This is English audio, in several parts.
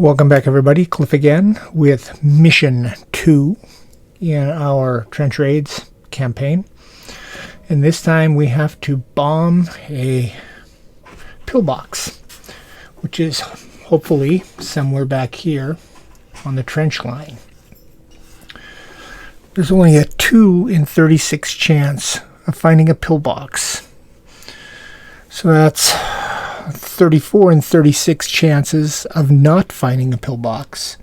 Welcome back, everybody. Cliff again with Mission 2 in our Trench Raids campaign. And this time we have to bomb a pillbox, which is hopefully somewhere back here on the trench line. There's only a 2 in 36 chance of finding a pillbox. So that's 34 in 36 chances of not finding a pillbox.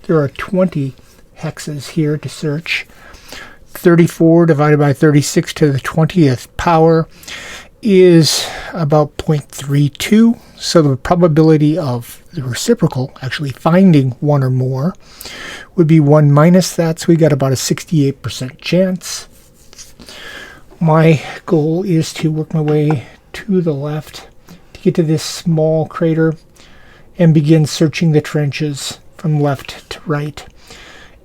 There are 20 hexes here to search. 34 divided by 36 to the 20th power is about 0.32. So the probability of the reciprocal actually finding one or more would be 1 minus that. So we got about a 68% chance. My goal is to work my way to the left, get to this small crater and begin searching the trenches from left to right.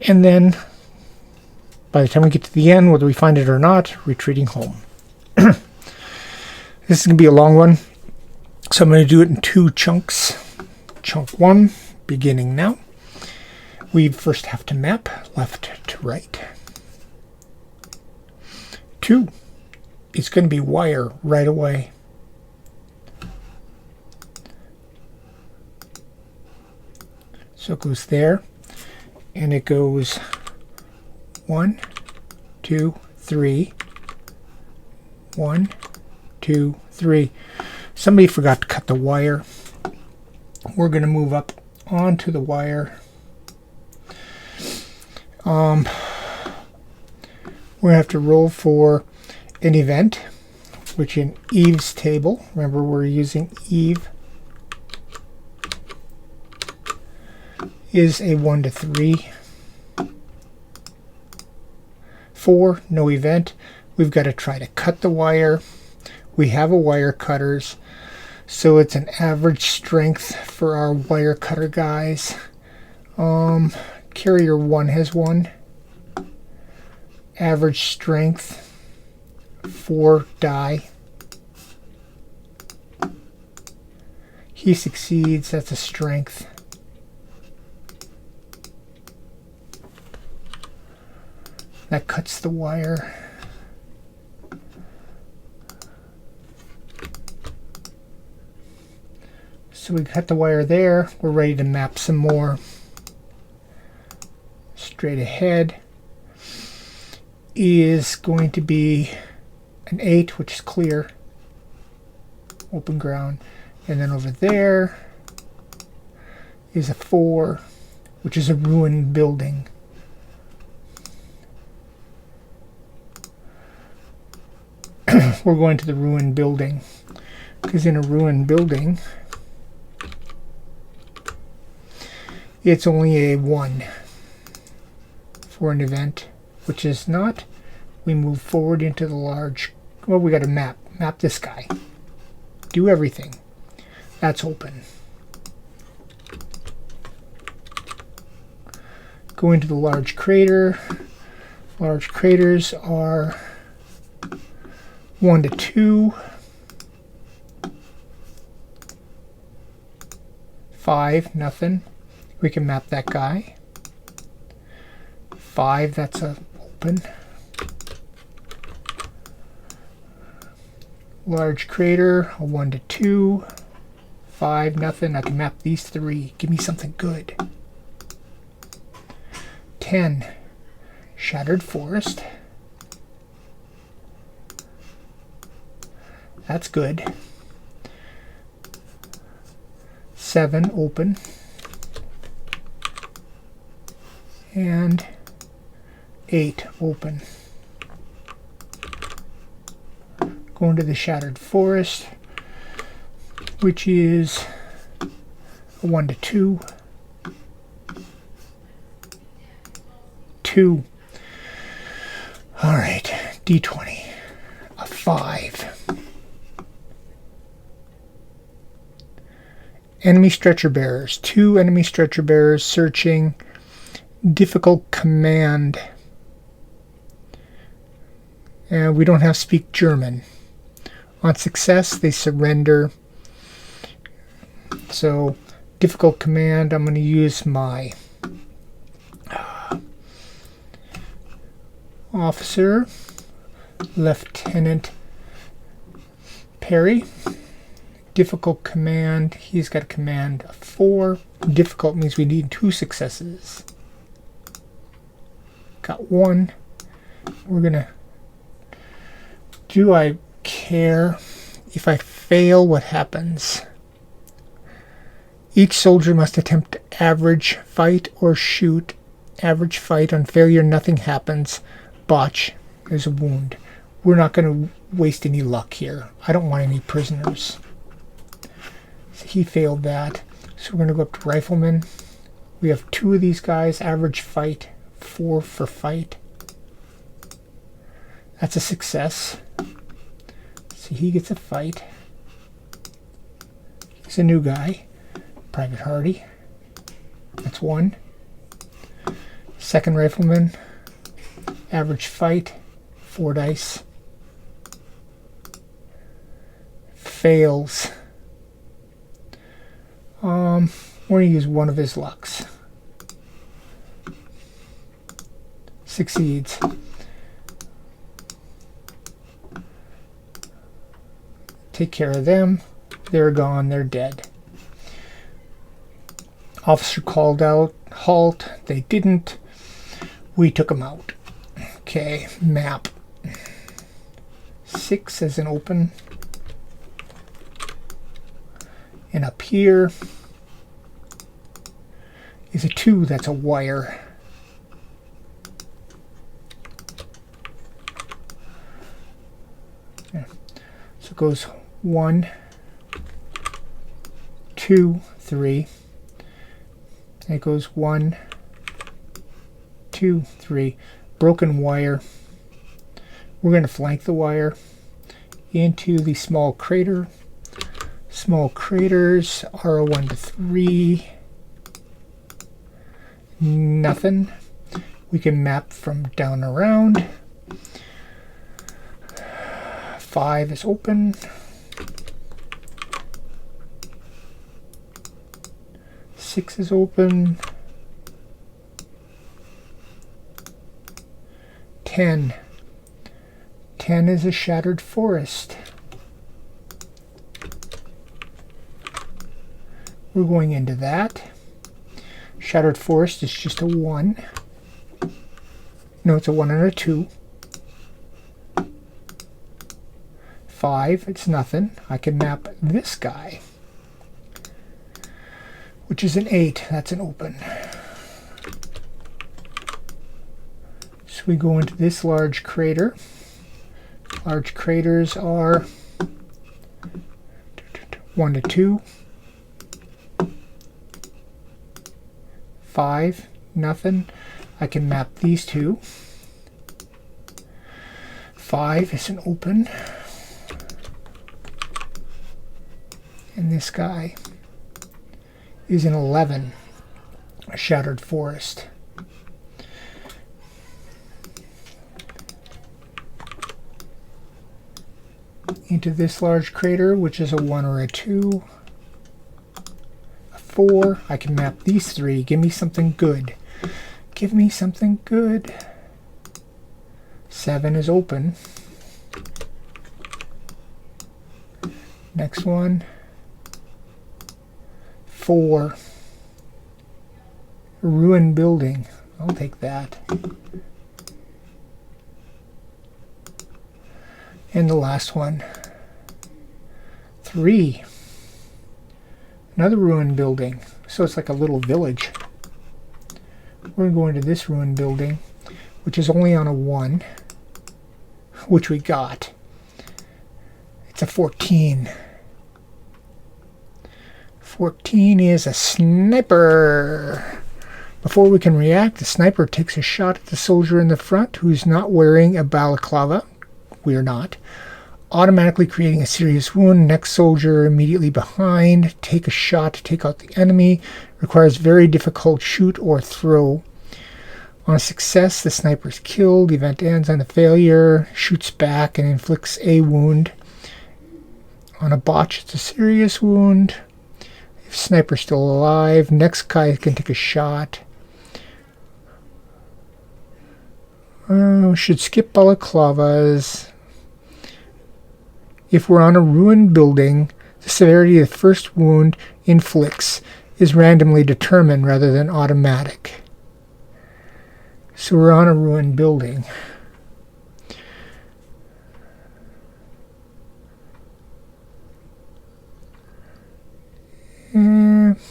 And then by the time we get to the end, whether we find it or not, retreating home. This is going to be a long one, so I'm going to do it in 2 chunks. Chunk 1, beginning now. We first have to map left to right. 2, it's going to be wire right away. So it goes there, and it goes 1, 2, 3, 1, 2, 3. Somebody forgot to cut the wire. We're going to move up onto the wire. We're going to have to roll for an event, which in Eve's table, remember we're using Eve, is a 1 to 3. 4, no event. We've got to try to cut the wire. We have a wire cutters, so it's an average strength for our wire cutter guys. Carrier 1 has 1. Average strength 4 die. He succeeds, that's a strength. That cuts the wire. So we cut the wire there. We're ready to map some more. Straight ahead is going to be an 8, which is clear. Open ground. And then over there is a 4, which is a ruined building. We're going to the ruined building, because in a ruined building it's only a 1 for an event, which is not. We move forward into the large. Well, we got to map this guy, do everything. That's open. Go into the large crater. Large craters are 1 to 2, 5, nothing. We can map that guy. 5, that's a open. Large crater, a 1 to 2, 5, nothing. I can map these 3. Give me something good. 10, shattered forest. That's good. 7, open. And 8, open. Going to the shattered forest, which is a 1 to 2. 2. All right, D20. A 5. Enemy stretcher bearers. 2 enemy stretcher bearers searching. Difficult command. And we don't have speak German. On success, they surrender. So difficult command, I'm going to use my officer, Lieutenant Perry. Difficult command, he's got a command of 4. Difficult means we need 2 successes. Got 1. We're gonna, do I care if I fail? What happens? Each soldier must attempt average fight or shoot. Average fight. On failure, nothing happens. Botch, there's a wound. We're not going to waste any luck here. I don't want any prisoners. So he failed that. So we're going to go up to riflemen. We have 2 of these guys. Average fight, 4 for fight. That's a success. So he gets a fight. He's a new guy. Private Hardy. That's 1. Second rifleman. Average fight, 4 dice. Fails. We're going to use 1 of his lucks. Succeeds. Take care of them. They're gone. They're dead. Officer called out, halt. They didn't. We took them out. Okay, map. 6 as an open. And up here is a 2. That's a wire. Yeah. So it goes 1, 2, 3. And it goes 1, 2, 3. Broken wire. We're going to flank the wire into the small crater. Small craters are 1 to 3. Nothing. We can map from down around. 5 is open. 6 is open. 10. 10 is a shattered forest. We're going into that. Shattered forest is just a 1. No, it's a 1 and a 2. 5, it's nothing. I can map this guy, which is an 8. That's an open. So we go into this large crater. Large craters are 1 to 2. 5, nothing. I can map these 2. 5 is an open. And this guy is an 11, a shattered forest. Into this large crater, which is a 1 or a 2. 4. I can map these 3. Give me something good. Give me something good. 7 is open. Next one. 4. Ruined building. I'll take that. And the last one. 3. Another ruined building. So it's like a little village. We're going to go into this ruined building, which is only on a 1, which we got. It's a 14. 14 is a sniper. Before we can react, the sniper takes a shot at the soldier in the front who's not wearing a balaclava. We're not. Automatically creating a serious wound. Next soldier immediately behind. Take a shot to take out the enemy. Requires very difficult shoot or throw. On a success, the sniper is killed. The event ends on a failure. Shoots back and inflicts a wound. On a botch, it's a serious wound. Sniper's still alive. Next guy can take a shot. Should skip balaclavas. If we're on a ruined building, the severity of the first wound inflicts is randomly determined rather than automatic. So we're on a ruined building.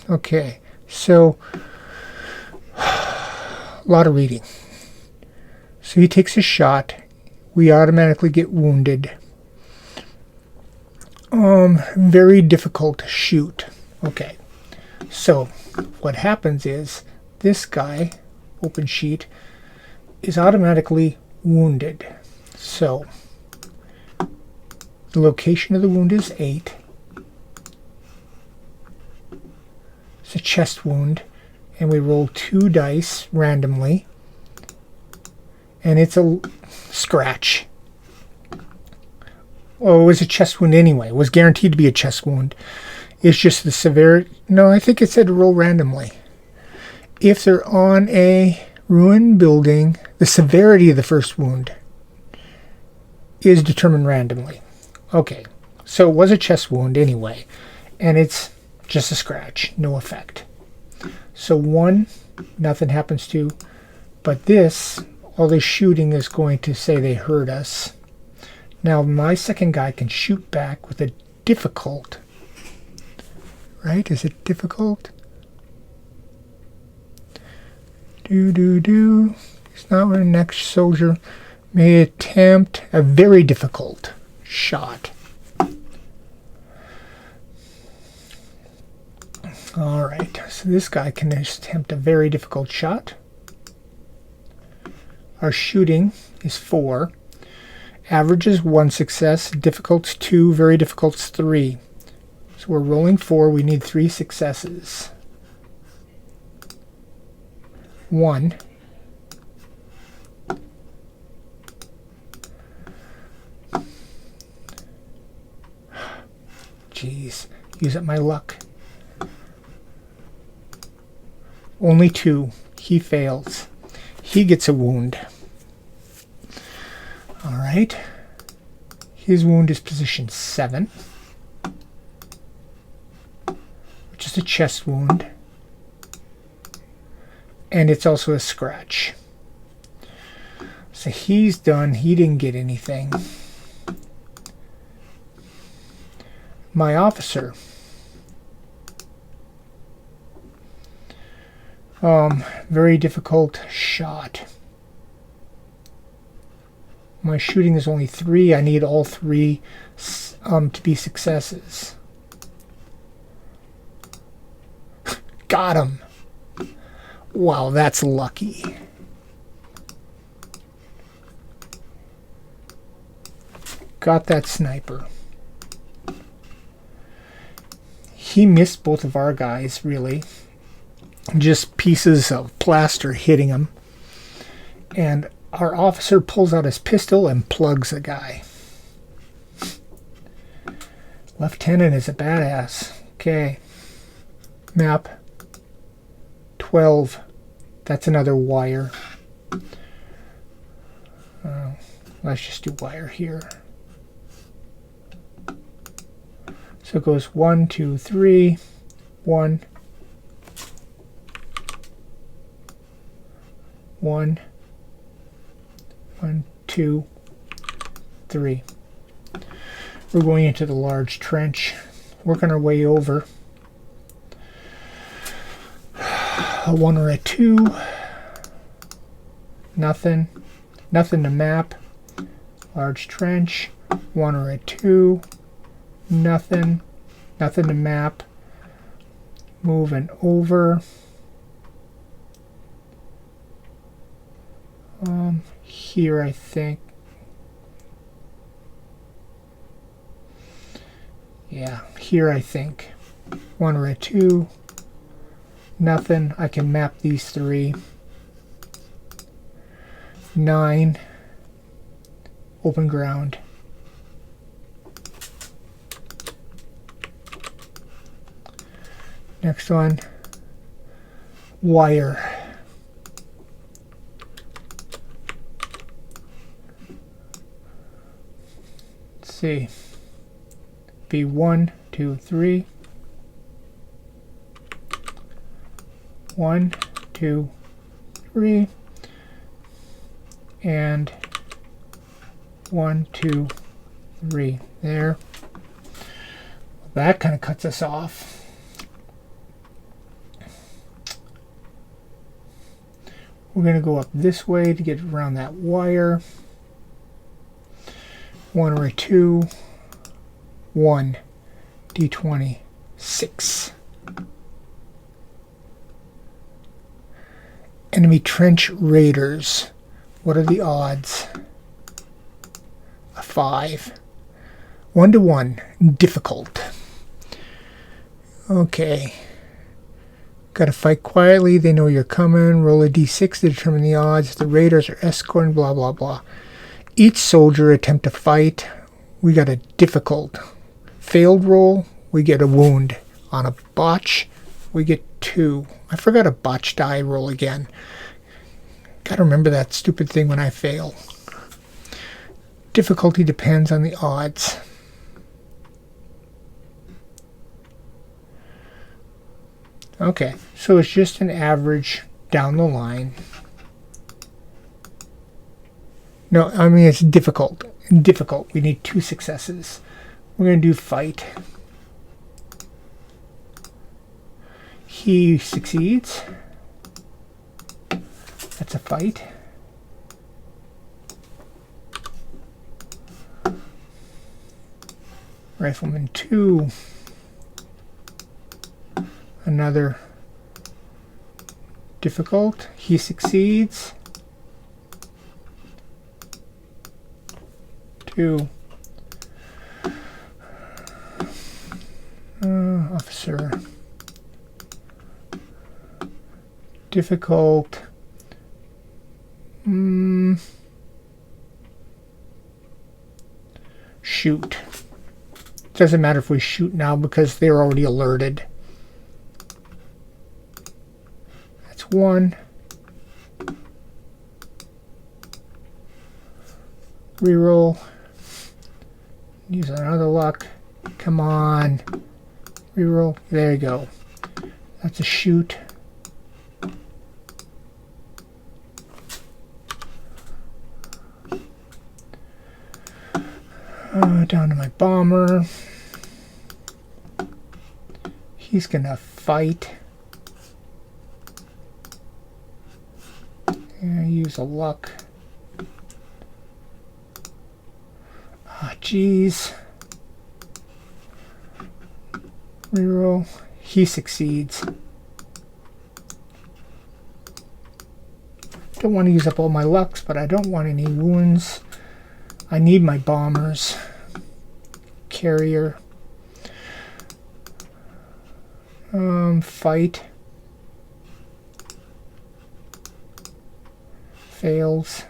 Okay, so a lot of reading. So he takes a shot. We automatically get wounded. Very difficult to shoot. Okay, so what happens is this guy, open sheet, is automatically wounded. So the location of the wound is 8. It's a chest wound, and we roll 2 dice randomly, and it's a scratch. Oh, it was a chest wound anyway. It was guaranteed to be a chest wound. It's just the severity. No, I think it said to roll randomly. If they're on a ruined building, the severity of the first wound is determined randomly. Okay, so it was a chest wound anyway, and it's just a scratch, no effect. So 1, nothing happens to, but this, all this shooting is going to say they hurt us. Now my second guy can shoot back with a difficult, right? Is it difficult? It's not where the next soldier may attempt a very difficult shot. Alright, so this guy can attempt a very difficult shot. Our shooting is 4. Average is 1 success, difficult's 2, very difficult's 3. So we're rolling 4, we need 3 successes. 1. Jeez, use up my luck. Only 2. He fails. He gets a wound. Alright. His wound is position 7, which is a chest wound. And it's also a scratch. So he's done. He didn't get anything. My officer. Very difficult shot. My shooting is only 3. I need all 3 to be successes. Got him. Wow, that's lucky. Got that sniper. He missed both of our guys, really. Just pieces of plaster hitting him. And our officer pulls out his pistol and plugs a guy. Lieutenant is a badass. Okay. Map 12. That's another wire. Let's just do wire here. So it goes 1, 2, 3, 1, 1, 1, 2, 3. We're going into the large trench, working our way over. A 1 or a 2. Nothing. Nothing to map. Large trench. 1 or a 2. Nothing. Nothing to map. Moving over. Here I think. Yeah, here I think. 1 or a 2. Nothing. I can map these 3. 9. Open ground. Next one, wire. Let's see. Be 1, 2, 3. 1, 2, 3. And 1, 2, 3. There. That kind of cuts us off. We're going to go up this way to get around that wire. 1 or 2. 1. D20. 6. Enemy trench raiders. What are the odds? A 5. 1 to 1. Difficult. Okay. Gotta fight quietly. They know you're coming. Roll a d6 to determine the odds. The raiders are escorting, blah, blah, blah. Each soldier attempt to fight. We got a difficult. Failed roll, we get a wound. On a botch, we get 2. I forgot a botch die roll again. Gotta remember that stupid thing when I fail. Difficulty depends on the odds. Okay, so it's just an average down the line. No, I mean it's difficult. Difficult. We need 2 successes. We're going to do fight. He succeeds. That's a fight. Rifleman 2. Another difficult. He succeeds. 2. Officer. Difficult. Shoot. Doesn't matter if we shoot now because they're already alerted. That's 1. Reroll. Use another luck. Come on. Reroll. There you go. That's a shoot. Down to my bomber. He's gonna fight. And use a luck. Ah, jeez. Reroll. He succeeds. Don't want to use up all my lucks, but I don't want any wounds. I need my bombers. Carrier. Fight. Fails.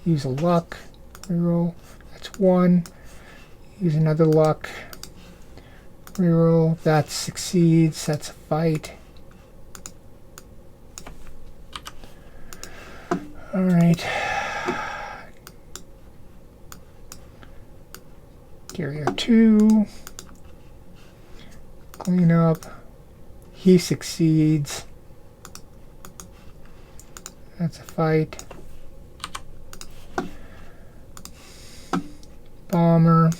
Use a luck. Reroll. That's 1. Use another luck. Reroll. That succeeds. That's a fight. Alright. Carrier 2. Clean up. He succeeds. That's a fight. Bomber.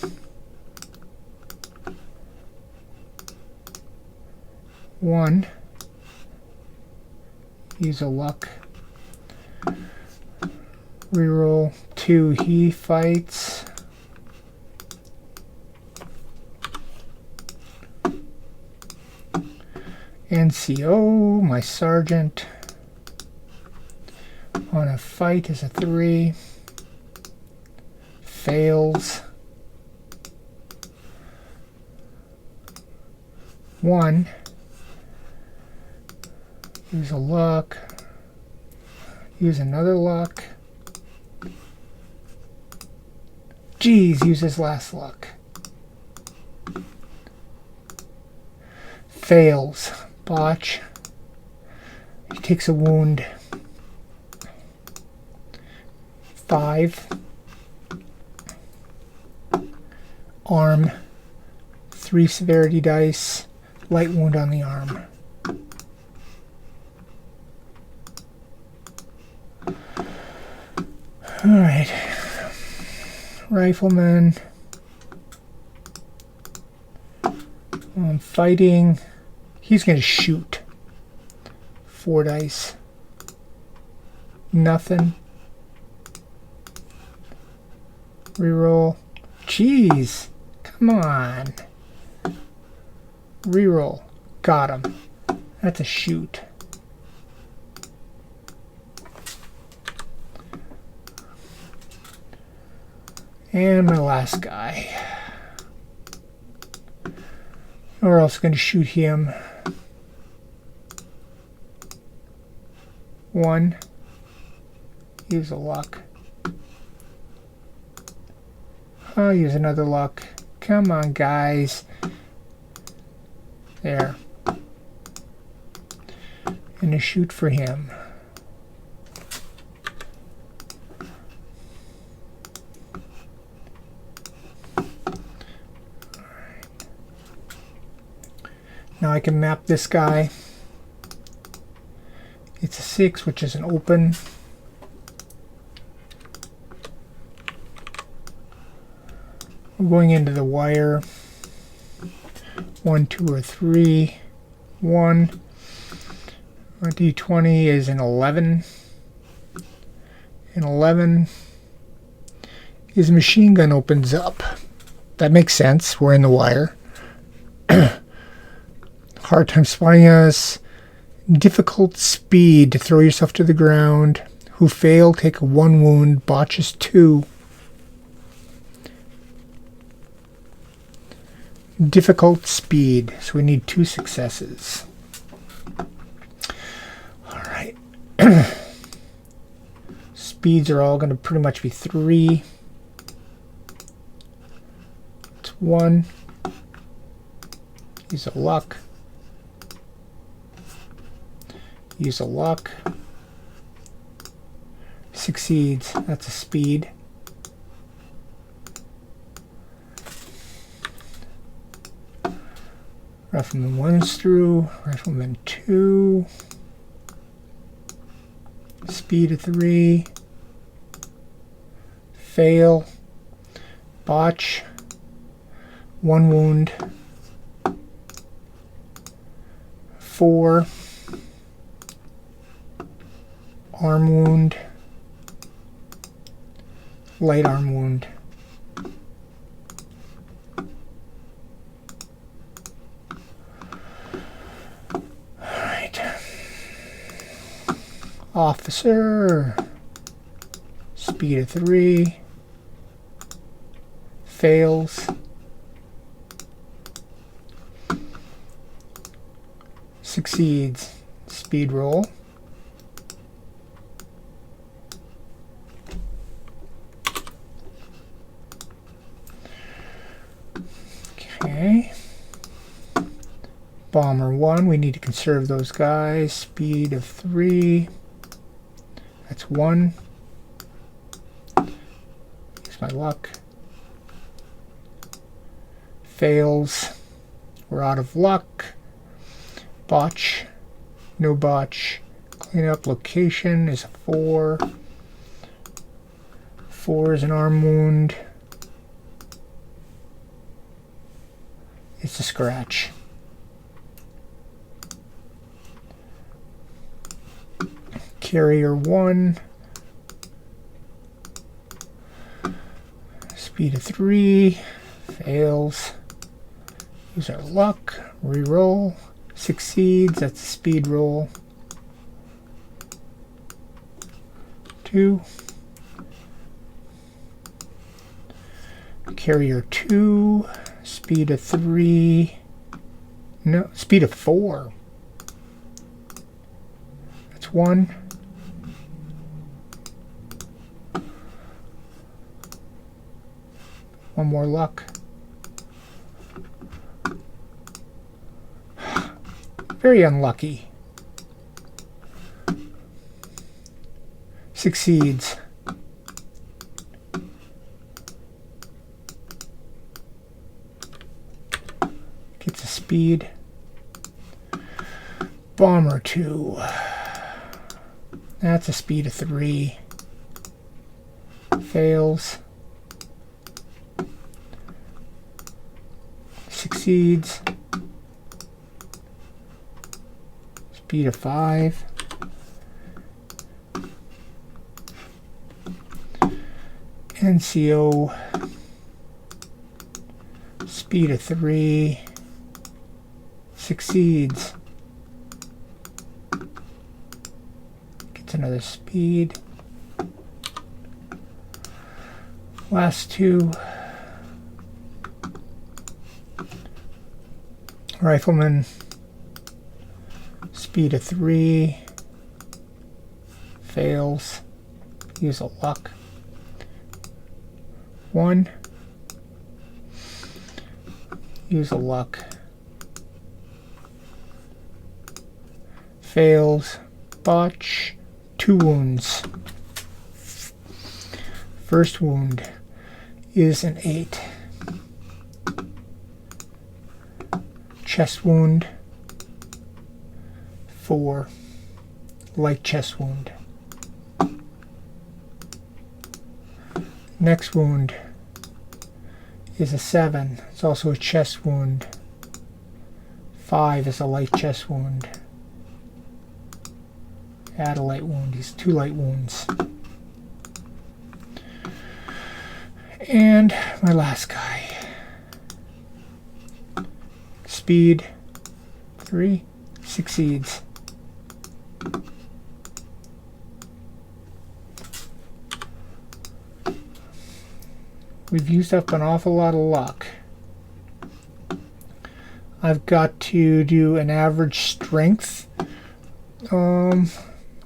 One. Use a luck. Reroll. 2. He fights. NCO, my sergeant. On a fight is a 3. Fails. 1. Use a luck. Use another luck. Geez, use his last luck. Fails. Botch. He takes a wound. 5. Arm. 3 severity dice. Light wound on the arm. Alright. Riflemen. Fighting. He's going to shoot. 4 dice. Nothing. Reroll. Jeez. Come on. Reroll. Got him. That's a shoot. And my last guy. We're also going to shoot him. 1. Use a luck. I'll use another luck. Come on, guys. There. And a shoot for him. Now I can map this guy. It's a 6, which is an open. We're going into the wire. 1, 2, or 3. 1. A D20 is an 11. An 11. His machine gun opens up. That makes sense. We're in the wire. Hard time spotting us. Difficult speed to throw yourself to the ground. Who fail, take 1 wound. Botches 2. Difficult speed. So we need 2 successes. Alright. Speeds are all going to pretty much be 3. It's 1. Use a luck. Use a luck. Succeeds. That's a speed. Rifleman 1's through. Rifleman 2. Speed of 3. Fail. Botch. 1 wound. 4. Arm wound. Light arm wound. Alright. Officer. Speed of 3. Fails. Succeeds. Speed roll. Okay. Bomber 1, we need to conserve those guys. Speed of 3. That's 1. Use my luck. Fails. We're out of luck. Botch. No botch. Clean up location is a 4. 4 is an arm wound. It's a scratch. Carrier 1. Speed of 3. Fails. Use our luck. Reroll. Succeeds. That's a speed roll. 2. Carrier 2. Speed of 3. No, speed of 4. That's 1. One more luck. Very unlucky. Succeeds. Gets a speed. Bomber 2. That's a speed of 3. Fails. Succeeds. Speed of 5. NCO. Speed of 3. Succeeds. Gets another speed. Last 2. Riflemen. Speed of 3. Fails. Use a luck. 1. Use a luck. Fails. Botch. 2 wounds. First wound is an 8. Chest wound. 4. Light chest wound. Next wound is a 7. It's also a chest wound. 5 is a light chest wound. Add a light wound. These 2 light wounds. And my last guy. Speed 3. Succeeds. We've used up an awful lot of luck. I've got to do an average strength. I'm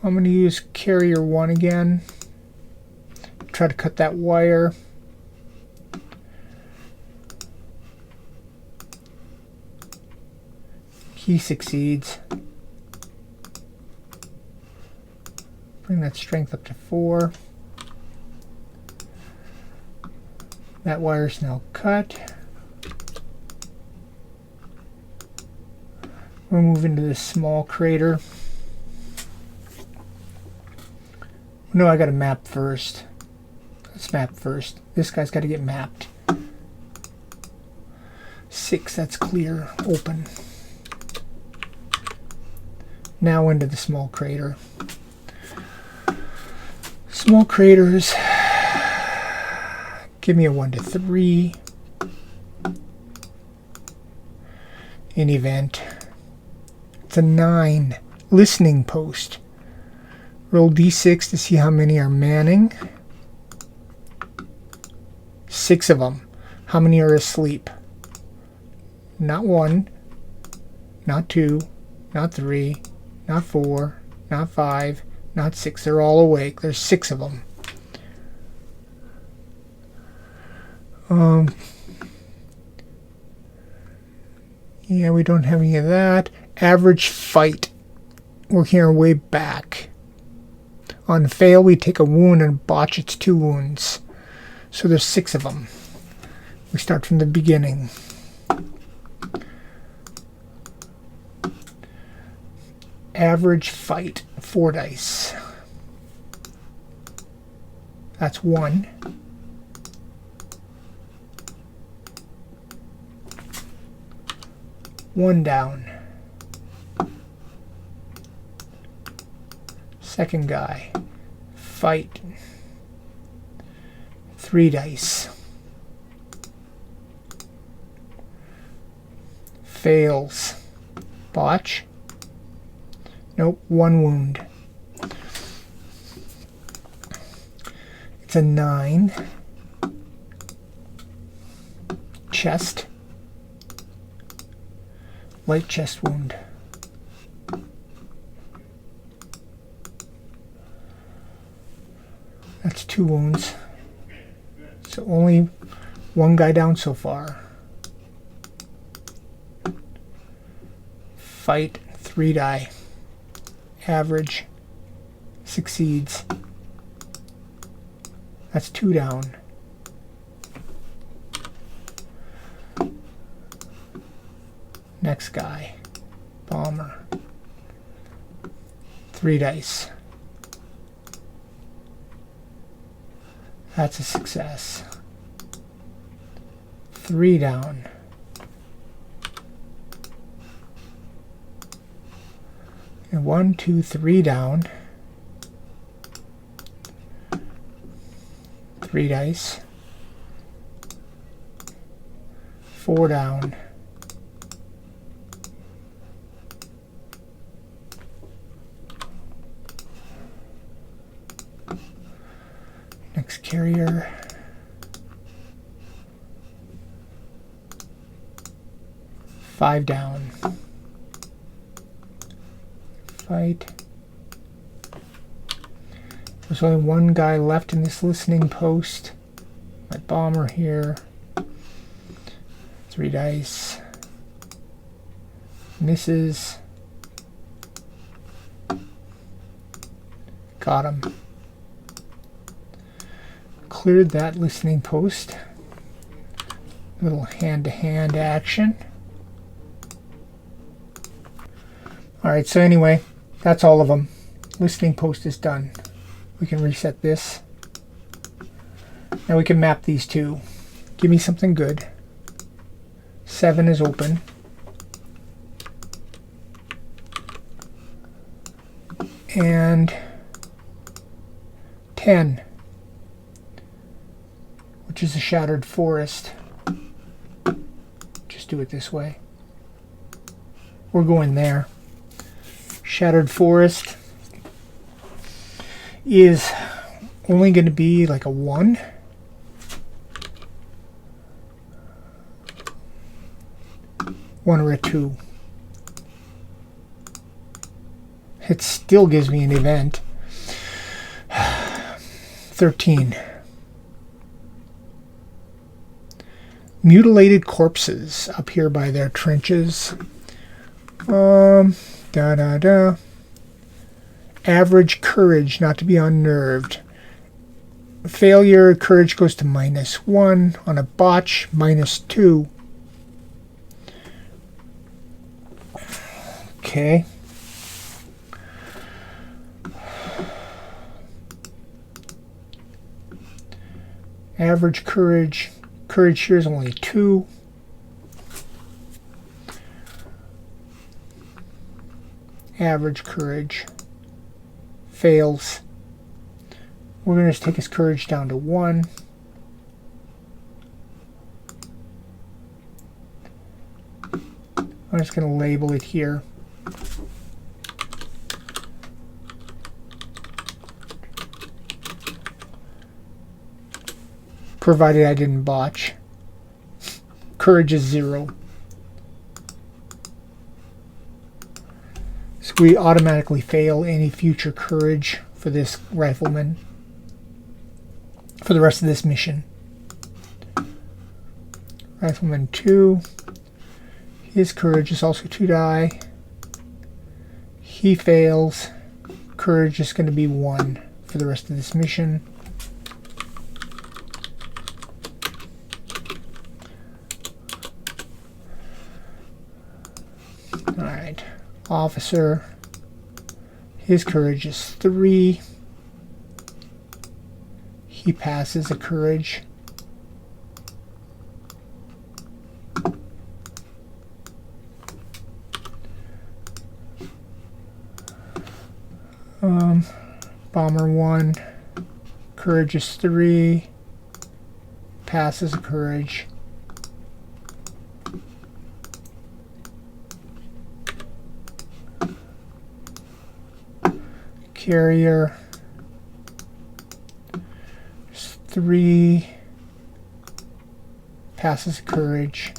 going to use carrier 1 again. Try to cut that wire. He succeeds. Bring that strength up to 4. That wire's now cut. We'll move into this small crater. No, I got to map first. Let's map first. This guy's got to get mapped. 6, that's clear, open. Now into the small crater. Small craters give me a 1 to 3. In event, it's a 9. Listening post. Roll d6 to see how many are manning. 6 of them. How many are asleep? Not 1, not 2, not 3, not 4, not 5, not 6. They're all awake. There's 6 of them. Yeah, we don't have any of that. Average fight. Working our way back. On fail, we take a wound, and botch, it's 2 wounds. So there's 6 of them. We start from the beginning. Average fight, 4 dice. That's 1. One down. Second guy. Fight. 3 dice. Fails. Botch. Nope, 1 wound. It's a 9. Chest. Light chest wound. That's 2 wounds. So only 1 guy down so far. Fight 3 die. Average. Succeeds. That's 2 down. Next guy. Bomber. 3 dice. That's a success. 3 down. And 1, 2, 3 down. 3 dice. 4 down. Next carrier. 5 down. Fight. There's only 1 guy left in this listening post. My bomber here. 3 dice. Misses. Got him. Cleared that listening post. Little hand-to-hand action. Alright, so anyway, that's all of them. Listening post is done. We can reset this. Now we can map these two. Give me something good. 7 is open. And 10, which is a shattered forest. Just do it this way. We're going there. Shattered forest is only going to be like a 1. One or a 2. It still gives me an event. 13. Mutilated corpses up here by their trenches. Average courage, not to be unnerved. Failure, courage goes to -1. On a botch, -2. Okay. Average courage. Courage here is only 2. Average courage. Fails. We're going to just take his courage down to 1. I'm just going to label it here. Provided I didn't botch. Courage is 0. So we automatically fail any future courage for this rifleman for the rest of this mission. Rifleman 2. His courage is also 2 die. He fails. Courage is going to be 1 for the rest of this mission. Alright. Officer. His courage is 3. He passes a courage. Bomber 1. Courage is 3. Passes a courage. Carrier. 3. Passes a courage.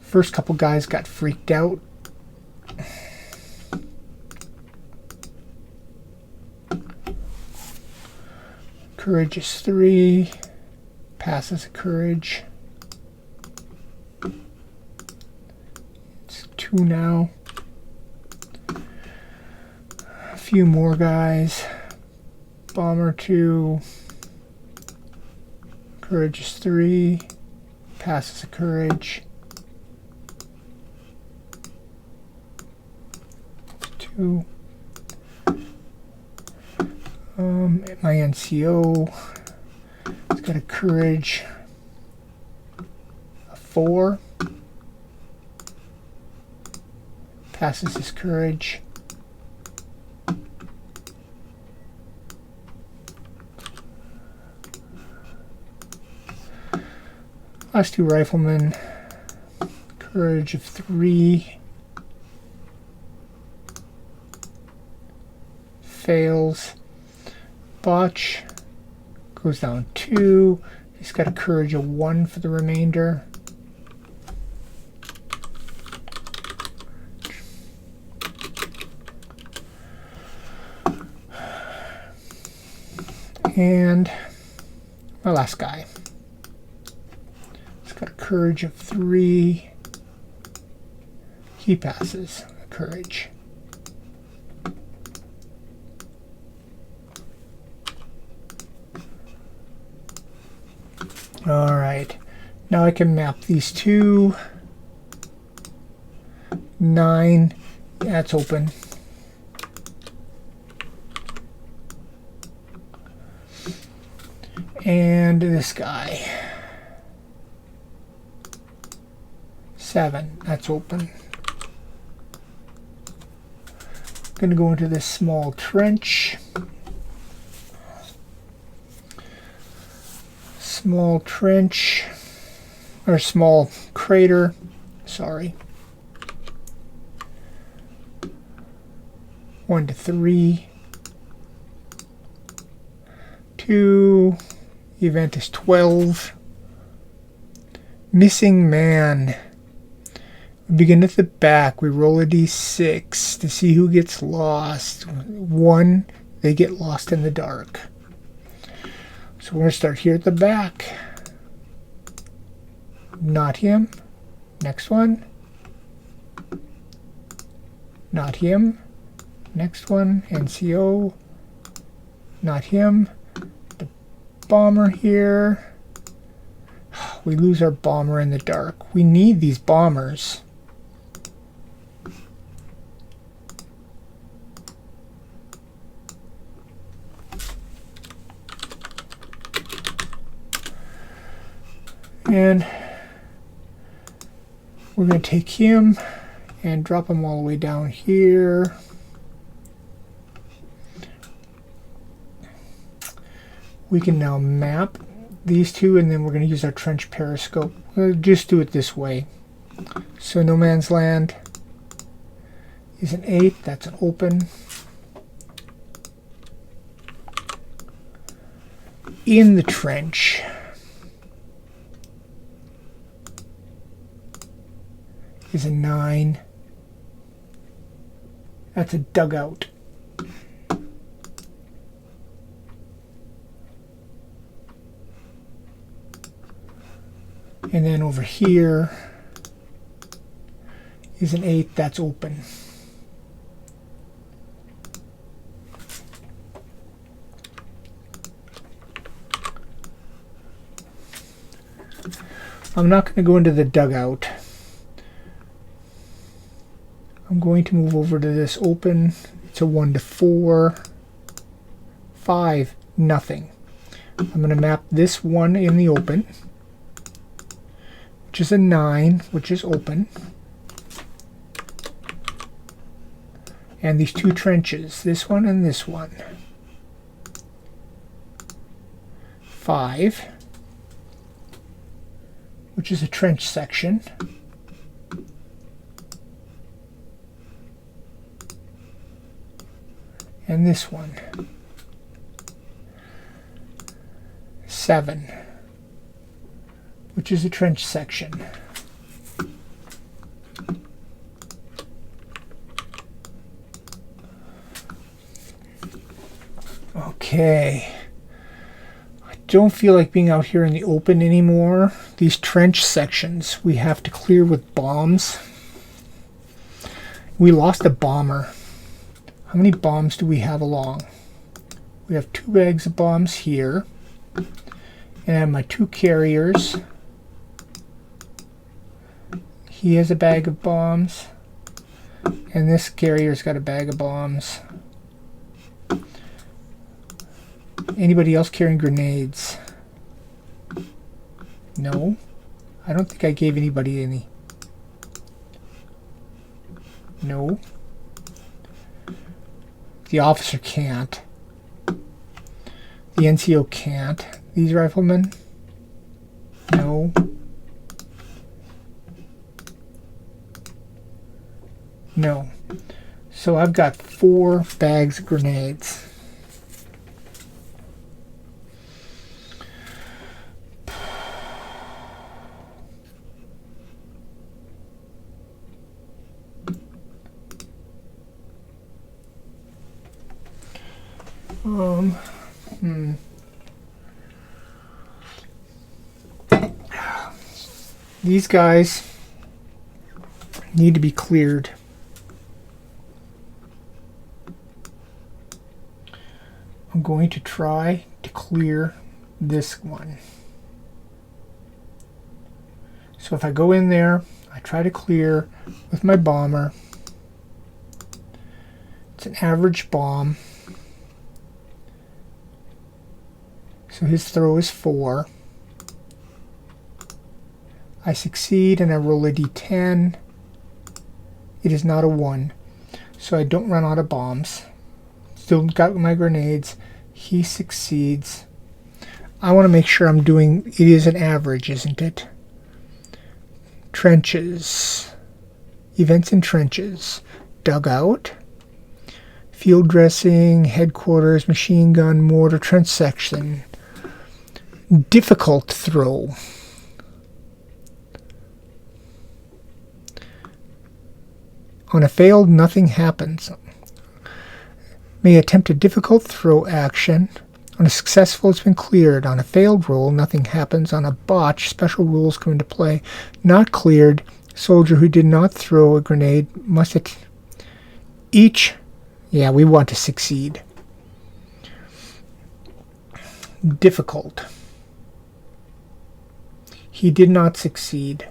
First couple guys got freaked out. Courage is 3. passes a courage. It's 2 now. A few more guys. Bomber 2. Courage is 3. Passes a courage. 2. My NCO. It's got a courage of 4. Passes his courage. Last 2 riflemen. Courage of 3. Fails. Botch goes down 2. He's got a courage of 1 for the remainder. And my last guy. He's got a courage of 3. He passes a courage. Alright, now I can map these 2. 9, that's open. And this guy. 7, that's open. Gonna go into this small trench. Small trench, or small crater, sorry. 1 to 3. 2, event is 12. Missing man. We begin at the back, we roll a d6 to see who gets lost. 1, they get lost in the dark. So we're going to start here at the back. Not him. Next one. Not him. Next one. NCO. Not him. The bomber here. We lose our bomber in the dark. We need these bombers. And we're going to take him and drop him all the way down here. We can now map these 2, and then we're going to use our trench periscope. We'll just do it this way. So no man's land is an 8, that's an open. In the trench is a 9. That's a dugout. And then over here is an 8, that's open. I'm not going to go into the dugout. I'm going to move over to this open. It's a 1 to 4. 5, nothing. I'm going to map this one in the open, which is a 9, which is open. And these 2 trenches, this one and this one. 5, which is a trench section. And this one. 7, which is a trench section. Okay. don't feel like being out here in the open anymore. These trench sections we have to clear with bombs. We lost a bomber. How many bombs do we have along? We have 2 bags of bombs here. And I have my 2 carriers. He has a bag of bombs. And this carrier's got a bag of bombs. Anybody else carrying grenades? No. I don't think I gave anybody any. No. The officer can't. The NCO can't. These riflemen? No. No. So I've got 4 bags of grenades. These guys need to be cleared. I'm going to try to clear this one. So if I go in there, I try to clear with my bomber. It's an average bomb. So his throw is 4. I succeed and I roll a d10. It is not a 1. So I don't run out of bombs. Still got my grenades. He succeeds. I want to make sure I'm doing... It is an average, isn't it? Trenches. Events in trenches. Dugout. Field dressing. Headquarters. Machine gun. Mortar. Trench section. Difficult throw. On a failed, nothing happens. May attempt a difficult throw action. On a successful, it's been cleared. On a failed roll, nothing happens. On a botch, special rules come into play. Not cleared, soldier who did not throw a grenade must each... Yeah, we want to succeed. Difficult. He did not succeed.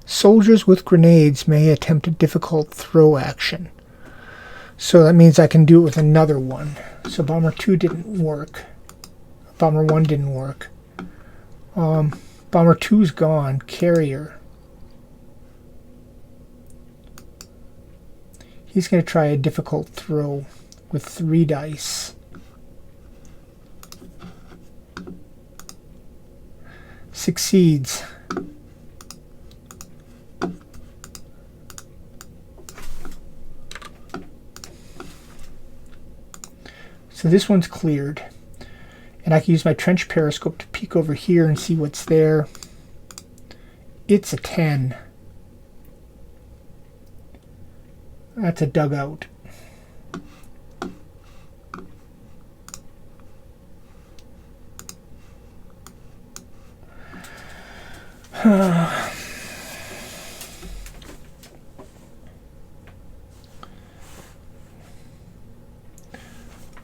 Soldiers with grenades may attempt a difficult throw action. So that means I can do it with another one. So Bomber 2 didn't work. Bomber 1 didn't work. Bomber 2's gone. Carrier. He's going to try a difficult throw with 3 dice. Succeeds. So this one's cleared. And I can use my trench periscope to peek over here and see what's there. It's a 10. That's a dugout.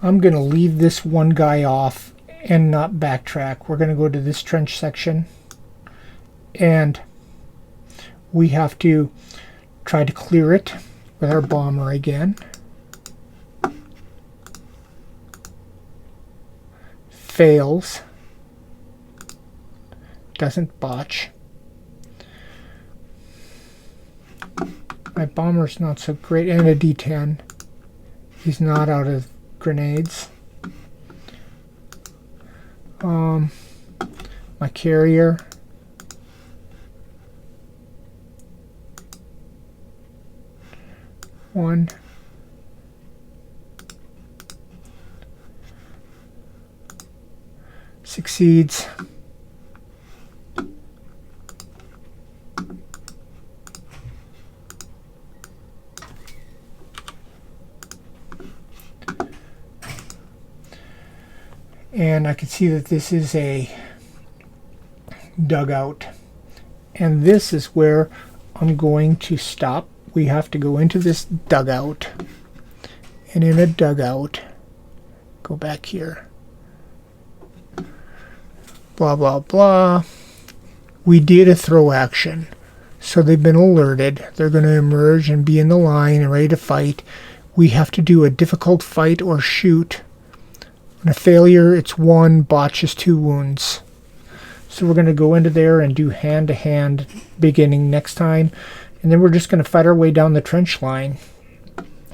I'm going to leave this one guy off and not backtrack. We're going to go to this trench section and we have to try to clear it with our bomber again. Fails. Doesn't botch. My bomber's not so great, and a D10. He's not out of grenades. My carrier. One. Succeeds. And I can see that this is a dugout. And this is where I'm going to stop. We have to go into this dugout. And in a dugout, go back here. Blah, blah, blah. We did a throw action. So they've been alerted. They're going to emerge and be in the line and ready to fight. We have to do a difficult fight or shoot. On a failure, it's 1, botch is 2 wounds. So we're going to go into there and do hand-to-hand beginning next time. And then we're just going to fight our way down the trench line,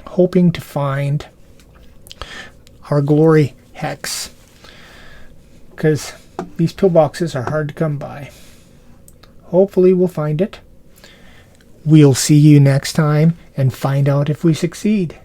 hoping to find our glory hex. Because these pillboxes are hard to come by. Hopefully we'll find it. We'll see you next time and find out if we succeed.